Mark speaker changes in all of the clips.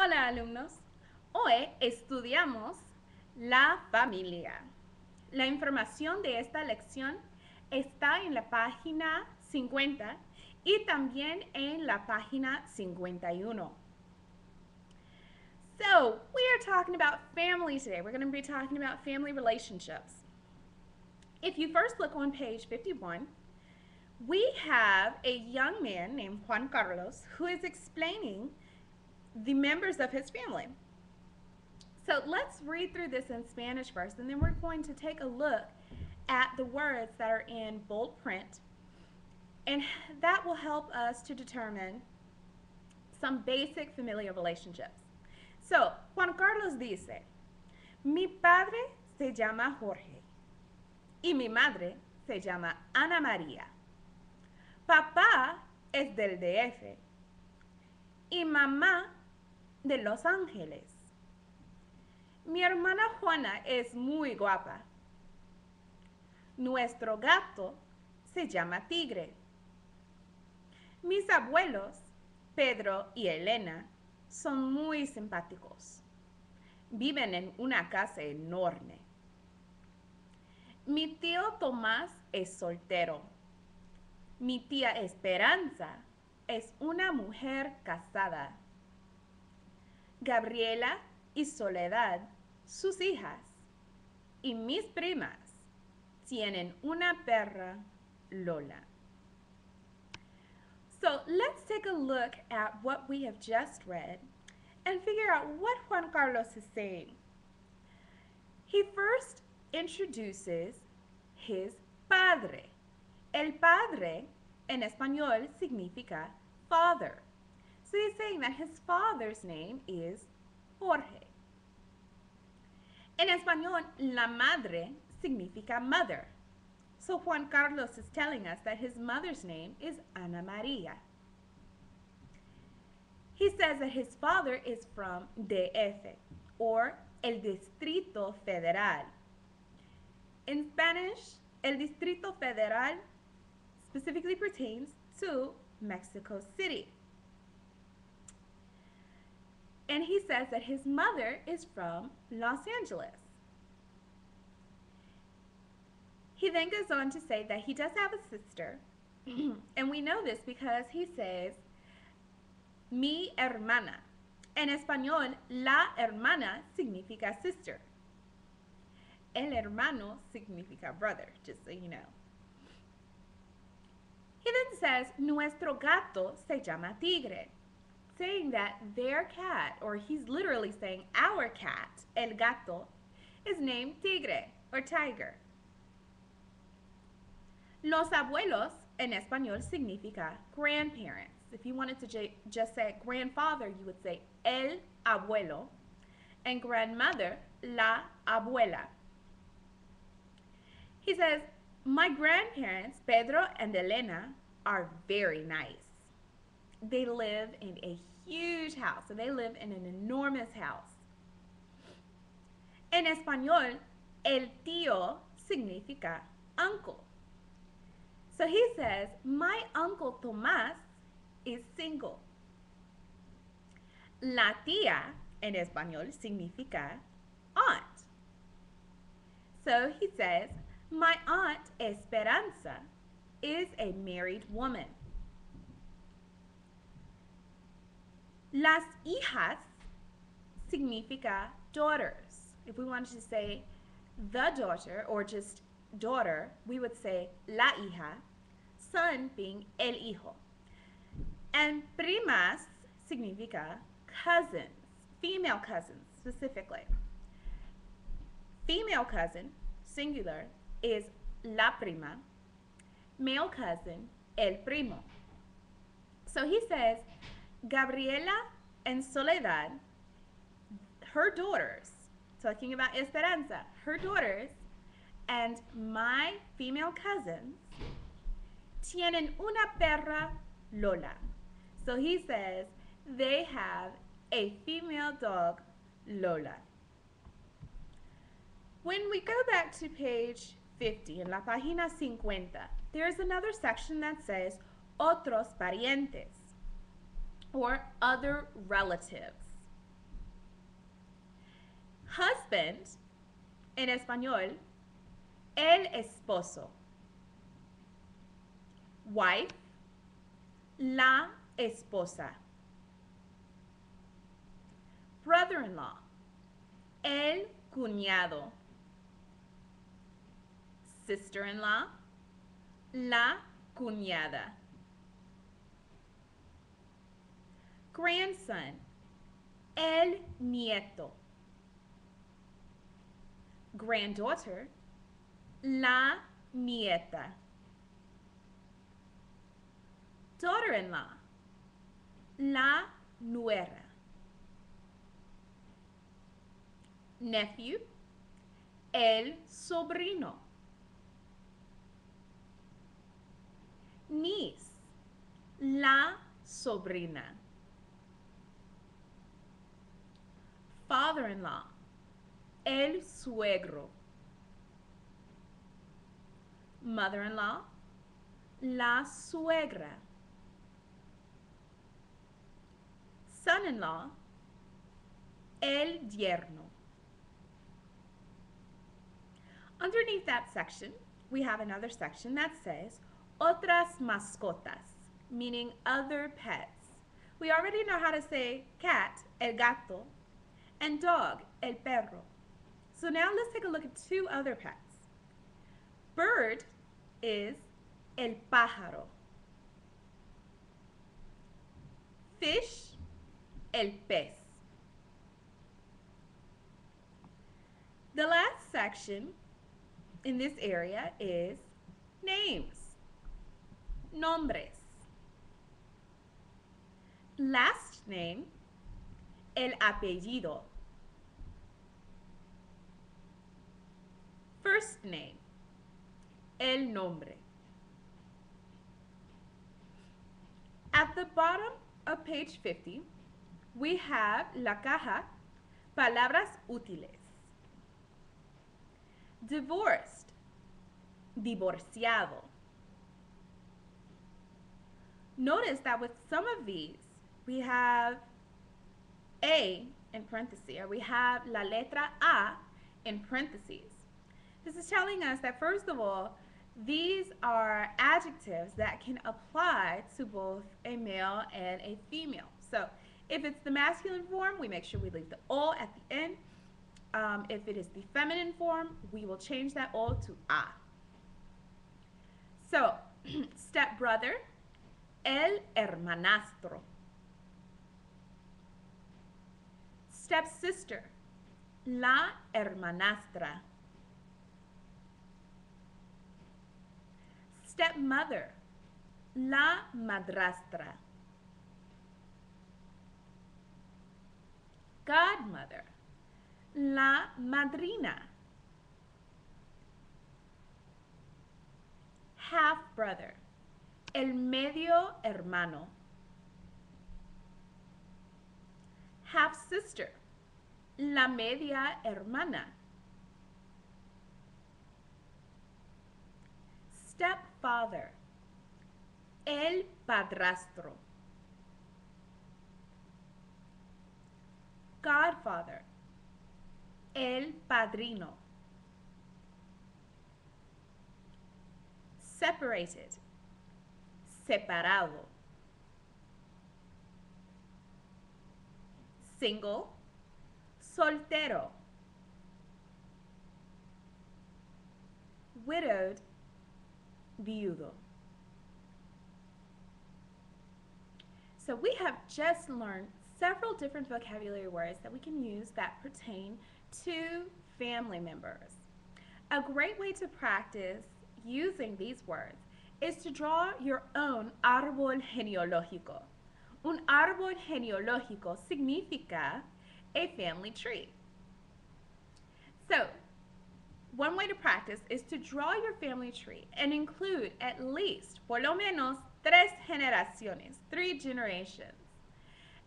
Speaker 1: Hola alumnos, hoy estudiamos la familia. La información de esta lección está en la página 50 y también en la página 51. So, we are talking about family today. We're going to be talking about family relationships. If you first look on page 51, we have a young man named Juan Carlos who is explaining the members of his family. So let's read through this in Spanish first, and then we're going to take a look at the words that are in bold print, and that will help us to determine some basic familiar relationships. So, Juan Carlos dice, mi padre se llama Jorge y mi madre se llama Ana María. Papá es del DF y mamá de Los Ángeles. Mi hermana Juana es muy guapa. Nuestro gato se llama Tigre. Mis abuelos, Pedro y Elena, son muy simpáticos. Viven en una casa enorme. Mi tío Tomás es soltero. Mi tía Esperanza es una mujer casada. Gabriela y Soledad, sus hijas, y mis primas tienen una perra, Lola. So let's take a look at what we have just read and figure out what Juan Carlos is saying. He first introduces his padre. El padre en español significa father. So he's saying that his father's name is Jorge. En español, la madre significa mother. So Juan Carlos is telling us that his mother's name is Ana María. He says that his father is from DF, or el Distrito Federal. In Spanish, el Distrito Federal specifically pertains to Mexico City. And he says that his mother is from Los Angeles. He then goes on to say that he does have a sister, and we know this because he says, mi hermana. En español, la hermana significa sister. El hermano significa brother, just so you know. He then says, nuestro gato se llama Tigre, saying that their cat, or he's literally saying our cat, el gato, is named Tigre, or tiger. Los abuelos, en español, significa grandparents. If you wanted to just say grandfather, you would say el abuelo, and grandmother, la abuela. He says, my grandparents, Pedro and Elena, are very nice. They live in a huge house, so they live in an enormous house. En español, el tío significa uncle. So he says, my uncle Tomás is single. La tía, en español, significa aunt. So he says, my aunt Esperanza is a married woman. Las hijas significa daughters. If we wanted to say the daughter or just daughter, we would say la hija, son being el hijo. And primas significa cousins, female cousins specifically. Female cousin, singular, is la prima. Male cousin, el primo. So he says, Gabriela and Soledad, her daughters, talking about Esperanza, her daughters, and my female cousins, tienen una perra, Lola. So he says they have a female dog, Lola. When we go back to page 50, in la página 50, there's another section that says otros parientes, or other relatives. Husband, en español, el esposo. Wife, la esposa. Brother-in-law, el cuñado. Sister-in-law, la cuñada. Grandson, el nieto. Granddaughter, la nieta. Daughter-in-law, la nuera. Nephew, el sobrino. Niece, la sobrina. Father-in-law, el suegro. Mother-in-law, la suegra. Son-in-law, el yerno. Underneath that section, we have another section that says otras mascotas, meaning other pets. We already know how to say cat, el gato, and dog, el perro. So now let's take a look at two other pets. Bird is el pájaro. Fish, el pez. The last section in this area is names, nombres. Last name, el apellido. First name, el nombre. At the bottom of page 50, we have la caja, palabras útiles. Divorced, divorciado. Notice that with some of these, we have A in parentheses, or we have la letra A in parentheses. This is telling us that, first of all, these are adjectives that can apply to both a male and a female. So if it's the masculine form, we make sure we leave the O at the end. If it is the feminine form, we will change that O to A. So, stepbrother, el hermanastro. Stepsister, la hermanastra. Stepmother, la madrastra. Godmother, la madrina. Half-brother, el medio hermano. Half-sister, la media hermana. Stepfather, el padrastro. Godfather, el padrino. Separated, separado. Single, soltero. Widowed, viudo. So we have just learned several different vocabulary words that we can use that pertain to family members. A great way to practice using these words is to draw your own árbol genealógico. Un árbol genealógico significa a family tree. So, one way to practice is to draw your family tree and include at least, por lo menos, tres generaciones, 3 generations.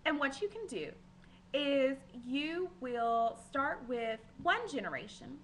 Speaker 1: And what you can do is you will start with one generation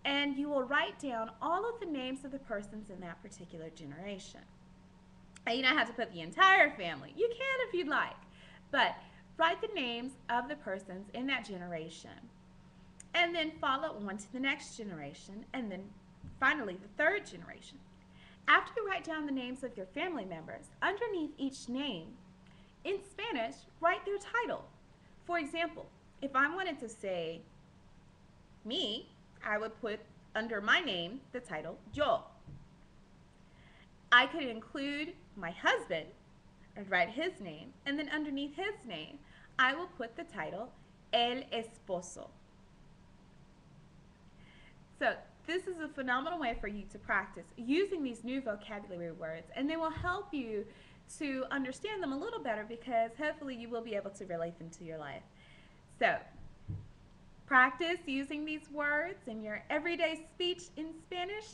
Speaker 1: and you will write down all of the names of the persons in that particular generation. And you don't have to put the entire family. You can if you'd like, but write the names of the persons in that generation. and then follow on to the next generation, and then finally the third generation. After you write down the names of your family members, underneath each name, in Spanish, write their title. For example, if I wanted to say me, I would put under my name the title yo. I could include my husband and write his name, and then underneath his name, I will put the title el esposo. So this is a phenomenal way for you to practice using these new vocabulary words, and they will help you to understand them a little better because hopefully you will be able to relate them to your life. So practice using these words in your everyday speech in Spanish,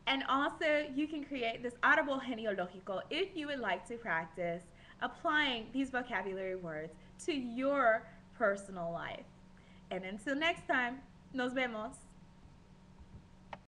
Speaker 1: and also you can create this árbol genealógico if you would like to practice applying these vocabulary words to your personal life. And until next time, nos vemos.